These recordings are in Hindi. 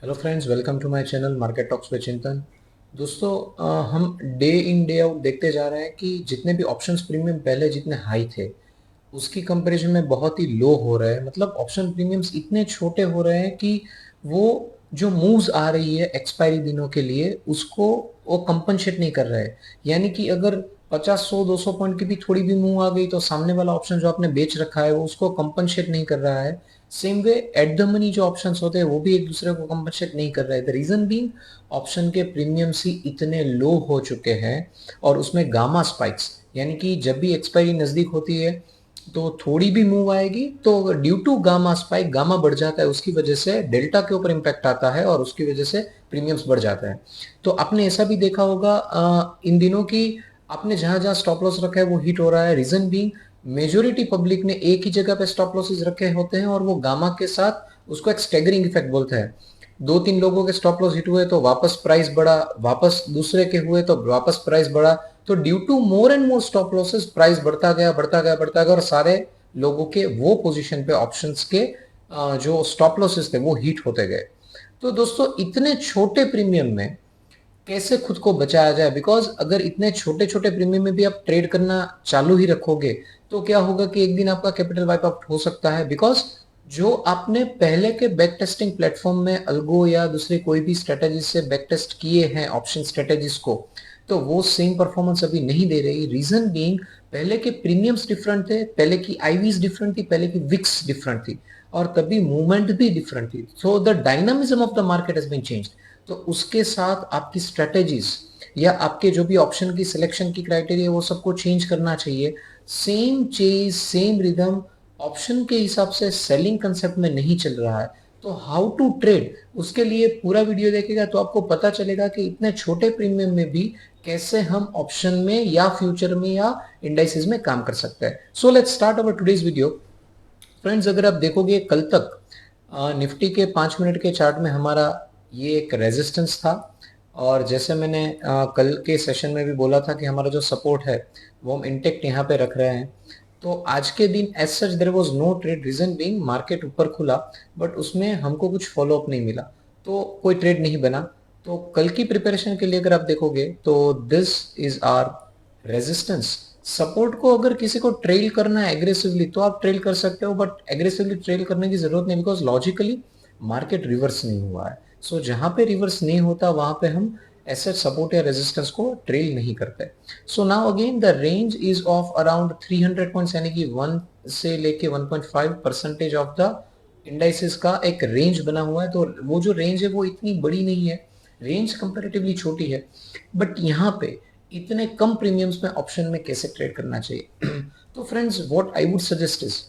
Hello friends, welcome to my channel market talks पे चिंतन। दोस्तों, हम डे इन डे आउट देखते जा रहे हैं कि जितने भी ऑप्शंस प्रीमियम पहले जितने हाई थे उसकी कंपैरिजन में बहुत ही लो हो रहे हैं। मतलब ऑप्शन प्रीमियम्स इतने छोटे हो रहे हैं कि वो जो मूव्स आ रही है एक्सपायरी दिनों के लिए उसको वो कंपनसेट नहीं कर रहे हैं। यानी कि अगर 50 100 200 पॉइंट की भी थोड़ी भी मूव आ गई तो सामने वाला ऑप्शन जो आपने बेच रखा है वो उसको कंपनसेट नहीं कर रहा है। Same way at the money जो ऑप्शंस होते हैं वो भी एक दूसरे को कंपनसेट नहीं कर रहे हैं। द रीजन बीइंग ऑप्शन के प्रीमियम्स ही इतने लो हो चुके हैं और उसमें गामा स्पाइक्स, यानी कि जब भी एक्सपायरी नजदीक होती है तो थोड़ी भी मूव आएगी तो due to gamma spike gamma बढ़ जाता है, उसकी वजह से डेल्टा के ऊपर इंपैक्ट आता है और उसकी वजह से प्रीमियम्स बढ़ जाता है। तो आपने ऐसा भी देखा होगा इन दिनों की आपने जहां जहां स्टॉप लॉस रखा है वो हिट हो रहा है। रीजन बीइंग मेजोरिटी पब्लिक ने एक ही जगह पे स्टॉप लॉसेस रखे होते हैं और वो गामा के साथ उसको एक स्टैगरिंग इफेक्ट बोलते हैं। दो तीन लोगों के स्टॉप लॉस हिट हुए तो वापस प्राइस बढ़ा, वापस दूसरे के हुए तो वापस प्राइस बढ़ा। तो due to more and more stop losses price बढ़ता गया बढ़ता गया बढ़ता गया और सारे लोगों के वो पोजीशन पे ऑप्शंस के जो स्टॉप लॉसेस थे वो हिट होते गए। तो दोस्तों, इतने छोटे प्रीमियम में कैसे खुद को बचाया जाए? बिकॉज अगर इतने छोटे छोटे प्रीमियम में भी आप ट्रेड करना चालू ही रखोगे तो क्या होगा कि एक दिन आपका कैपिटल वाइप आउट हो सकता है। बिकॉज जो आपने पहले के बैक टेस्टिंग प्लेटफॉर्म में अल्गो या दूसरे कोई भी स्ट्रेटेजी से बैक टेस्ट किए हैं ऑप्शन स्ट्रेटेजीज को, तो वो सेम परफॉर्मेंस अभी नहीं दे रही। रीजन बीइंग पहले के प्रीमियम्स डिफरेंट थे, पहले की आईवीज डिफरेंट थी, पहले की विक्स डिफरेंट थी और तभी मूवमेंट भी डिफरेंट थी। So the dynamism of the market has been changed. तो उसके साथ आपकी स्ट्रेटेजीज या आपके जो भी ऑप्शन की सिलेक्शन की क्राइटेरिया वो सबको चेंज करना चाहिए। Same chase same rhythm option के हिसाब से सेलिंग कंसेप्ट में नहीं चल रहा है। तो हाउ टू ट्रेड, उसके लिए पूरा वीडियो देखेगा तो आपको पता चलेगा कि इतने छोटे प्रीमियम में भी कैसे हम ऑप्शन में या फ्यूचर में या इंडाइसेस में काम कर सकते हैं। So let's start our today's video. Friends, अगर आप देखोगे कल तक निफ्टी के 5 मिनट के चार्ट में हमारा ये एक रेजिस्टेंस था और जैसे मैंने कल के सेशन में भी बोला था कि हमारा जो सपोर्ट है वो हम इंटेक्ट यहाँ पे रख रहे हैं। तो आज के दिन as such there was no trade, reason being market ऊपर खुला बट उसमें हमको कुछ फॉलो अप नहीं मिला तो कोई ट्रेड नहीं बना। तो कल की प्रिपरेशन के लिए अगर आप देखोगे तो this is our resistance. Support को अगर किसी को ट्रेल करना है एग्रेसिवली तो आप ट्रेल कर सकते हो, बट एग्रेसिवली ट्रेल करने की जरूरत नहीं बिकॉज लॉजिकली मार्केट रिवर्स नहीं हुआ है। सो जहां पे रिवर्स नहीं होता वहां पे हम ऐसे सपोर्ट या रेजिस्टेंस को ट्रेल नहीं करते। So now again the range is of around 300 points, यानी कि 1 से लेके 1.5% ऑफ द इंडाइसेस का एक रेंज बना हुआ है। तो वो जो रेंज है वो इतनी बड़ी नहीं है, रेंज कंपैरेटिवली छोटी है। बट यहाँ पे इतने कम प्रीमियम्स में ऑप्शन में कैसे ट्रेड करना चाहिए? तो friends, what I would suggest is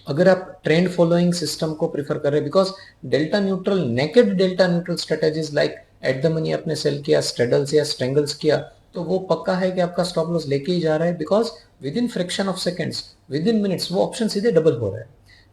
अगर आप ट्रेंड फॉलोइंग सिस्टम को प्रिफर कर रहे हैं because delta neutral naked delta neutral strategies like at the money आपने सेल किया, स्ट्रेडल्स या स्ट्रेंगल्स किया तो वो पक्का है कि आपका स्टॉप लॉस लेके ही जा रहा है because with in fraction of seconds, with in minutes वो ऑप्शन सीधे डबल हो रहा है।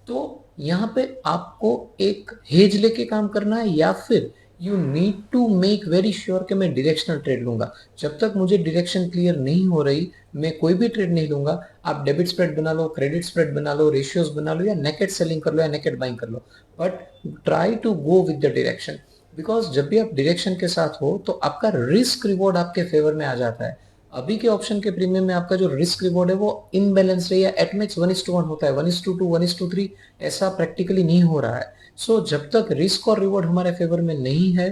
तो यहाँ पे आपको एक हेज लेके काम करना है या फिर you need to make very sure कि मैं डायरेक्शनल ट्रेड लूंगा। जब तक मुझे डायरेक्शन क्लियर नहीं हो रही मैं कोई भी ट्रेड नहीं लूंगा। आप डेबिट स्प्रेड बना लो, क्रेडिट स्प्रेड बना लो, रेशियोज बना लो या नेकेड सेलिंग कर लो या नेकेड बाइंग कर लो, but try to go with the direction. Because जब भी आप डायरेक्शन के साथ हो तो आपका रिस्क रिवॉर्ड आपके फेवर में आ जाता है। अभी के ऑप्शन के प्रीमियम में आपका जो रिस्क रिवॉर्ड है वो इनबैलेंस है या एट मैक्स 1:1 होता है, 1:2, 1:3 ऐसा प्रैक्टिकली नहीं हो रहा है। सो जब तक रिस्क और रिवॉर्ड हमारे फेवर में नहीं है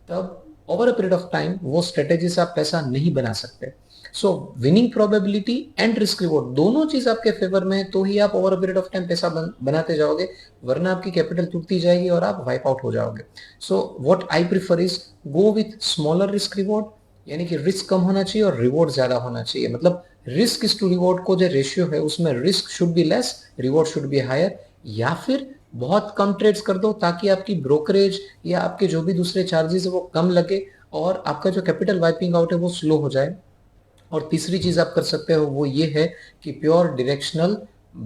तब over a period of time वो स्ट्रेटेजी से आप पैसा नहीं बना सकते। So winning probability and risk reward दोनों चीज आपके फेवर में है तो ही आप over a period of time पैसा बनाते जाओगे, वरना आपकी कैपिटल टूटती जाएगी और आप वाइप आउट हो जाओगे। So what I prefer is go with smaller risk reward, यानी कि रिस्क कम होना चाहिए और रिवॉर्ड ज्यादा होना चाहिए। मतलब रिस्क इज टू रिवॉर्ड को जो रेशियो है उसमें risk should be less, reward should be higher. या फिर बहुत कम ट्रेड्स कर दो ताकि आपकी ब्रोकरेज या आपके जो भी दूसरे चार्जेस है वो कम लगे और आपका जो कैपिटल वाइपिंग आउट है वो स्लो हो जाए। और तीसरी चीज आप कर सकते हो वो ये है कि प्योर डायरेक्शनल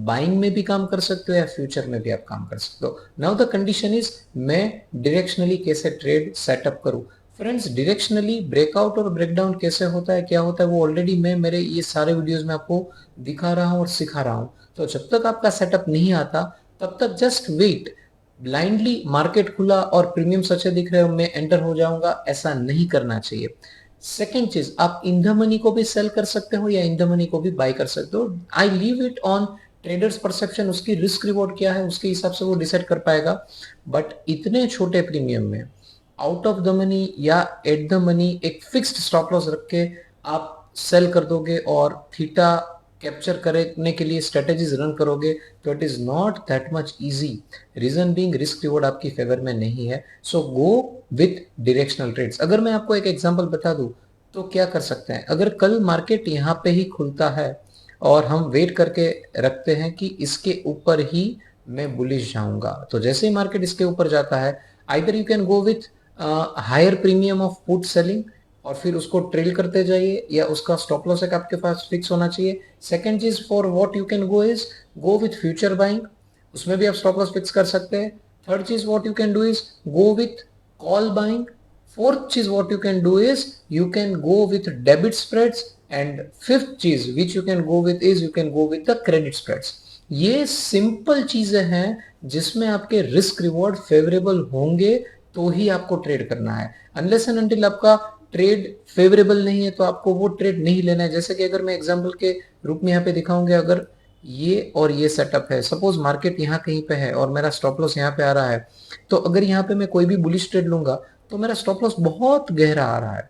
बाइंग में भी काम कर सकते हो या फ्यूचर में भी आप काम कर सकते हो। नाउ द कंडीशन इज मैं डायरेक्शनली कैसे ट्रेड सेटअप करूं? फ्रेंड्स, डायरेक्शनली ब्रेकआउट और ब्रेकडाउन कैसे होता है, क्या होता है, वो ऑलरेडी मैं मेरे ये सारे वीडियोस में आपको दिखा रहा हूं और सिखा रहा हूं। तो जब तक आपका सेटअप नहीं आता तब तक जस्ट वेट। ब्लाइंडली मार्केट खुला और प्रीमियम्स अच्छे दिख रहे हो मैं एंटर हो जाऊंगा, ऐसा नहीं करना चाहिए। सेकेंड चीज, आप इन द मनी को भी सेल कर सकते हो या इन द मनी को भी बाय कर सकते हो। I leave it on traders perception, उसकी रिस्क रिवॉर्ड क्या है उसके हिसाब से वो डिसाइड कर पाएगा। बट इतने छोटे प्रीमियम में आउट ऑफ द मनी या एट द मनी एक फिक्स्ड स्टॉप लॉस रख के आप सेल कर दोगे और थीटा कैप्चर करने के लिए स्ट्रेटेजीज रन करोगे, तो it is not that much easy. Reason being risk reward आपकी फेवर में नहीं है। So go with directional trades. अगर मैं आपको एक एग्जांपल बता दूं तो क्या कर सकते हैं, अगर कल मार्केट यहाँ पे ही खुलता है और हम वेट करके रखते हैं कि इसके ऊपर ही मैं बुलिश जाऊंगा, तो जैसे ही मार्केट इसके ऊपर जाता है either you can go with higher premium of put selling और फिर उसको ट्रेल करते जाइए, या उसका स्टॉप लॉस एक आपके पास फिक्स होना चाहिए। सेकंड चीज for what you can go is go with future buying, उसमें भी आप स्टॉप लॉस फिक्स कर सकते हैं। थर्ड चीज what you can do is go with call buying. Fourth चीज what you can do is you can go with debit spreads. And fifth चीज which you can go with is you can go with the credit spreads. ये सिंपल चीजें हैं जिसमें आपके रिस्क रिवॉर्ड फेवरेबल होंगे तो ही आपको ट्रेड करना है। अनलेस एंड अनटिल आपका ट्रेड फेवरेबल नहीं है तो आपको वो ट्रेड नहीं लेना है। जैसे कि अगर मैं एग्जांपल के रूप में यहाँ पे दिखाऊंगा, अगर ये और ये सेटअप है, सपोज मार्केट यहाँ कहीं पे है और मेरा स्टॉप लॉस यहाँ पे आ रहा है, तो अगर यहाँ पे मैं कोई भी बुलिश ट्रेड लूंगा तो मेरा स्टॉप लॉस बहुत गहरा आ रहा है।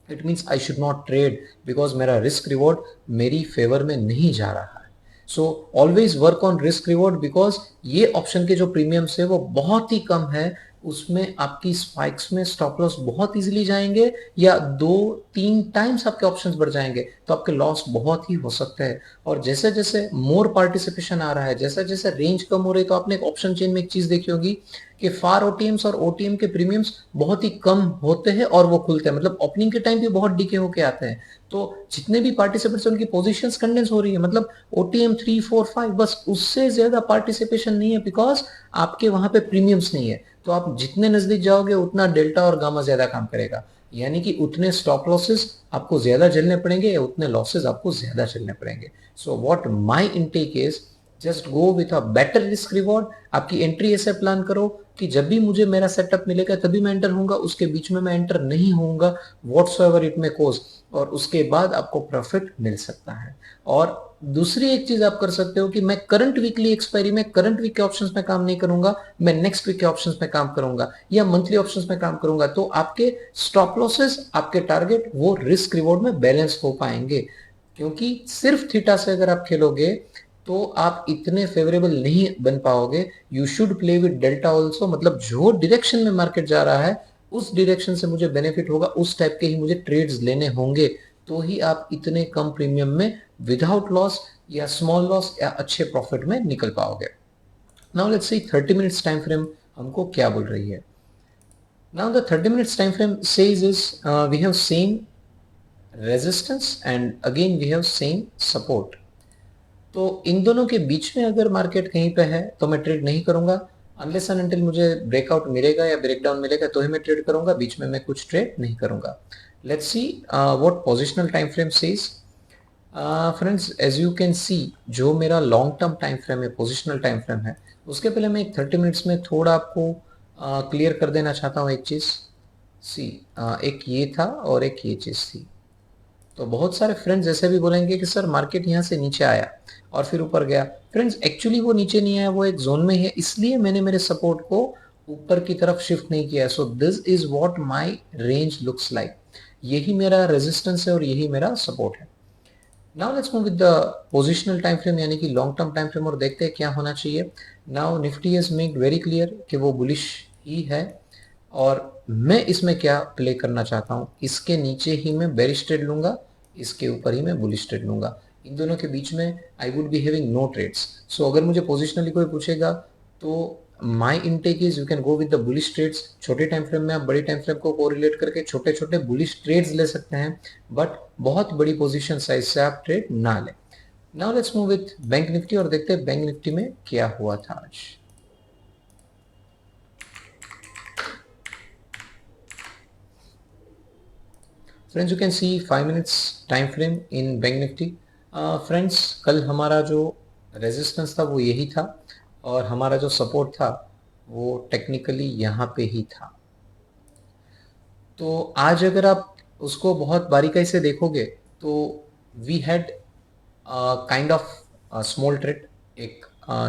It means I should not trade because मेरा रिस्क रिवॉर्ड मेरी फेवर में नहीं जा रहा है। So always work on risk reward because ये ऑप्शन के जो प्रीमियम्स है वो बहुत ही कम है, उसमें आपकी स्पाइक्स में स्टॉप लॉस बहुत इजीली जाएंगे या 2-3 टाइम्स आपके ऑप्शंस बढ़ जाएंगे, तो आपके लॉस बहुत ही हो सकते हैं। और जैसे जैसे मोर पार्टिसिपेशन आ रहा है, जैसे जैसे रेंज कम हो रही है, तो आपने एक ऑप्शन चेन में एक चीज देखी होगी कि फार ओटीएम्स और ओटीएम के प्रीमियम्स बहुत ही कम होते हैं और वो खुलते हैं, मतलब ओपनिंग के टाइम भी बहुत डीके होके आते हैं। तो जितने भी पार्टिसिपेंट्स उनकी पोजीशंस कंडेंस हो रही है, मतलब ओटीएम 3, 4, 5, बस उससे ज्यादा पार्टिसिपेशन नहीं है बिकॉज आपके वहां पे प्रीमियम्स नहीं है। तो आप जितने नजदीक जाओगे उतना डेल्टा और गामा ज्यादा काम करेगा, यानी कि उतने स्टॉप लॉसेस आपको ज्यादा झेलने पड़ेंगे या उतने लॉसेस आपको ज्यादा झेलने पड़ेंगे। So what my intake is just go with a better risk reward. आपकी एंट्री ऐसे प्लान करो कि जब भी मुझे मेरा सेटअप मिलेगा तभी मैं एंटर होऊंगा, उसके बीच में मैं एंटर नहीं होऊंगा व्हाट्सोएवर इट मे कोज, और उसके बाद आपको प्रॉफिट मिल सकता है। और दूसरी एक चीज आप कर सकते हो कि मैं करंट वीकली एक्सपायरी में करंट वीक के ऑप्शंस में काम नहीं करूंगा, मैं नेक्स्ट वीक के ऑप्शंस में काम करूंगा या मंथली ऑप्शंस में काम करूंगा, तो आपके स्टॉप लॉसेस आपके टारगेट वो रिस्क रिवॉर्ड में बैलेंस हो पाएंगे। क्योंकि सिर्फ थीटा से अगर आप खेलोगे तो आप इतने फेवरेबल नहीं बन पाओगे। You should play with delta also, मतलब जो डायरेक्शन में मार्केट जा रहा है उस डायरेक्शन से मुझे बेनिफिट होगा, उस टाइप के ही मुझे ट्रेड्स लेने होंगे, तो ही आप इतने कम प्रीमियम में विदाउट लॉस या स्मॉल लॉस या अच्छे प्रॉफिट में निकल पाओगे। Now let's see 30 minutes time frame हमको क्या बोल रही है। Now the 30 minutes time frame says is we have same resistance and again we have same support. तो इन दोनों के बीच में अगर मार्केट कहीं पे है तो मैं ट्रेड नहीं करूंगा, अनलेस एंड अनटिल मुझे ब्रेकआउट मिलेगा या ब्रेकडाउन मिलेगा तो ही मैं ट्रेड करूंगा, बीच में मैं कुछ ट्रेड नहीं करूंगा। Let's see what positional time frame says. Friends as you can see, जो मेरा लॉन्ग टर्म टाइम फ्रेम है, पोजिशनल टाइम फ्रेम है, उसके पहले मैं एक 30 मिनट्स में थोड़ा आपको क्लियर कर देना चाहता हूँ एक चीज। सी एक ये था और एक ये चीज थी। तो बहुत सारे फ्रेंड्स ऐसे भी बोलेंगे कि सर मार्केट यहाँ से नीचे आया और फिर ऊपर गया। फ्रेंड्स एक्चुअली वो नीचे नहीं आया, वो एक जोन में ही है, इसलिए मैंने मेरे सपोर्ट को ऊपर की तरफ शिफ्ट नहीं किया। So this is what my range looks like. यही मेरा रेजिस्टेंस है और यही मेरा सपोर्ट है। Now let's move with the positional time frame यानी कि लॉन्ग टर्म टाइम फ्रेम और देखते हैं क्या होना चाहिए। Now Nifty has made very clear कि वो बुलिश ही है और मैं इसमें क्या प्ले करना चाहता हूं, इसके नीचे ही मैं बेरिश ट्रेड लूंगा, इसके ऊपर ही मैं बुलिश ट्रेड लूंगा। इन दोनों के बीच में I would be having no trades. So अगर मुझे पोजिशनली कोई पूछेगा तो my intake is you can go with the bullish trades. छोटे टाइम फ्रेम में आप बड़ी टाइम फ्रेम को कोरिलेट करके छोटे छोटे बुलिश ट्रेड्स ले सकते हैं, बट बहुत बड़ी पोजीशन साइज से आप ट्रेड ना लें। Now let's move with bank Nifty और देखते हैं बैंक निफ्टी में क्या हुआ था आज। Friends you can C 5 minutes time frame in bank Nifty. Friends कल हमारा जो रेजिस्टेंस था वो यही था और हमारा जो सपोर्ट था वो टेक्निकली यहाँ पे ही था। तो आज अगर आप उसको बहुत बारीकाई से देखोगे तो we had kind of small trade, एक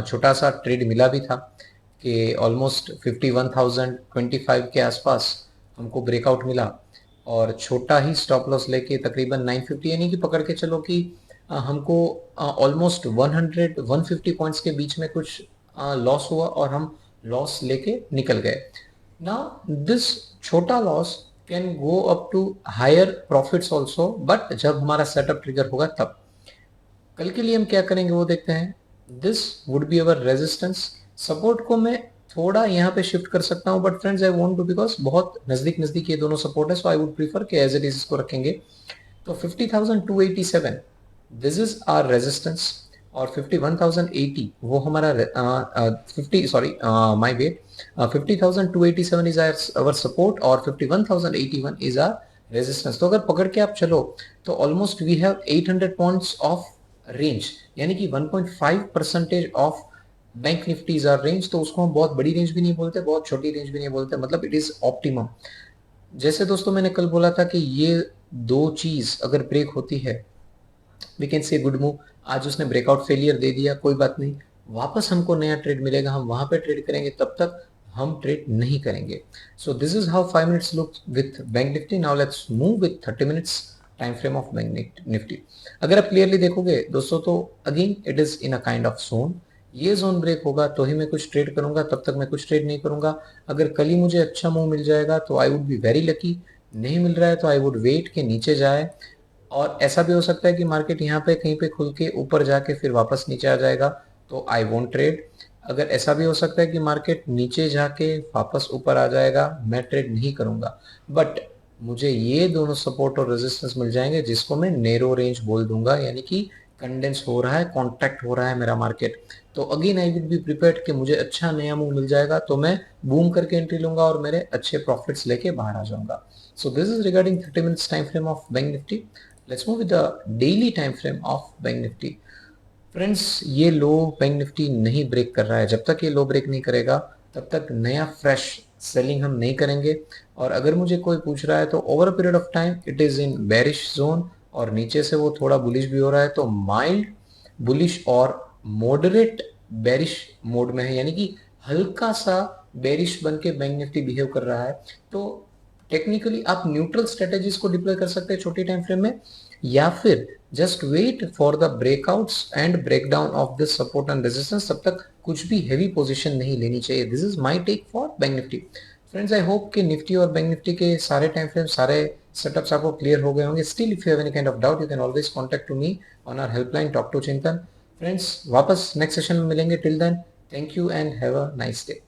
छोटा सा ट्रेड मिला भी था कि ऑलमोस्ट 51,025 के आसपास हमको ब्रेकआउट मिला, और छोटा ही स्टॉप लॉस लेके तकरीबन 950, यानी कि पकड़ के चलो कि हमको ऑलमोस्ट 100 150 पॉइंट्स के बीच में कुछ लॉस हुआ और हम लॉस लेके निकल गए। नाउ दिस छोटा loss can go up to higher profits also, but जब हमारा सेटअप ट्रिगर होगा तब। कल के लिए हम क्या करेंगे वो देखते हैं। This would be our resistance. Support को मैं थोड़ा यहाँ पे शिफ्ट कर सकता हूँ, but friends I want to, because बहुत नजदीक नजदीक ये दोनों सपोर्ट है, सो आई वुड प्रीफर कि एज इट इज इसको रखेंगे। तो 50,287 दिस इज आर रेजिस्टेंस, और 51,080 वो हमारा 50 sorry my wait 50,287 is our support, और 51,081 इज आर रेजिस्टेंस। तो अगर पकड़ के आप चलो तो almost we have 800 points of range, यानी कि 1.5% of Bank Nifty is our range. तो उसको हम बहुत बड़ी रेंज भी नहीं बोलते, बहुत छोटी रेंज भी नहीं बोलते, मतलब इट इज ऑप्टिमम। जैसे दोस्तों मैंने कल बोला था कि ये दो चीज अगर ब्रेक होती है, we can say good move. आज उसने ब्रेकआउट फेलियर दे दिया, कोई बात नहीं, वापस हमको नया ट्रेड मिलेगा, हम वहां पे ट्रेड करेंगे, तब तक हम ट्रेड नहीं करेंगे। So this is how 5 minutes look with bank Nifty. Now let's move with 30 minutes time frame of Bank Nifty. अगर आप क्लियरली देखोगे दोस्तों तो again it is in a kind of zone. ये जोन ब्रेक होगा तो ही मैं कुछ ट्रेड करूंगा, तब तक मैं कुछ ट्रेड नहीं करूंगा। अगर कल ही मुझे अच्छा मूव मिल जाएगा तो आई वुड बी वेरी लकी, नहीं मिल रहा है तो आई वुड वेट के नीचे जाए। और ऐसा भी हो सकता है कि मार्केट यहाँ पे कहीं पे खुल के ऊपर जाके फिर वापस नीचे आ जाएगा, तो आई वोंट ट्रेड। अगर ऐसा भी हो सकता है कि मार्केट नीचे जाके वापस ऊपर आ जाएगा, मैं ट्रेड नहीं करूंगा। बट मुझे ये दोनों सपोर्ट और रेजिस्टेंस मिल जाएंगे, जिसको मैं नेरो रेंज बोल दूंगा, यानी कि कंडेंस हो रहा है, कॉन्ट्रैक्ट हो रहा है मेरा मार्केट। तो again I will be prepared कि मुझे अच्छा नया मूव मिल जाएगा तो मैं बूम करके एंट्री लूंगा और मेरे अच्छे प्रॉफिट्स लेके बाहर आ जाऊंगा। So this is regarding 30 minutes time frame of Bank Nifty. Let's move with the daily time frame of Bank Nifty. Friends ये लो बैंक निफ्टी नहीं ब्रेक कर रहा है, जब तक ये लो ब्रेक नहीं करेगा तब तक नया फ्रेश सेलिंग हम नहीं करेंगे। और अगर मुझे कोई पूछ रहा है तो over a period of time it is in bearish zone, और नीचे से वो थोड़ा बुलिश भी हो रहा है, तो माइल्ड बुलिश और मॉडरेट बेरिश मोड में है, यानी कि हल्का सा बेरिश बन के बैंक निफ्टी बिहेव कर रहा है। तो टेक्निकली आप न्यूट्रल स्ट्रेटेजीज को डिप्लॉय कर सकते हैं छोटे टाइम फ्रेम में, या फिर just wait for the breakouts and breakdown of this support and resistance. तब तक कुछ भी हेवी पोजीशन नहीं लेनी चाहिए। This is my take for Bank Nifty. Friends I hope कि निफ्टी और बैंक निफ्टी के सारे टाइम फ्रेम, सारे सेटअप्स आपको क्लियर हो गए होंगे। Still if you have any kind of doubt you can always contact to me on our helpline talk to चिंतन। फ्रेंड्स वापस नेक्स्ट सेशन में मिलेंगे। Till then thank you and have a nice day.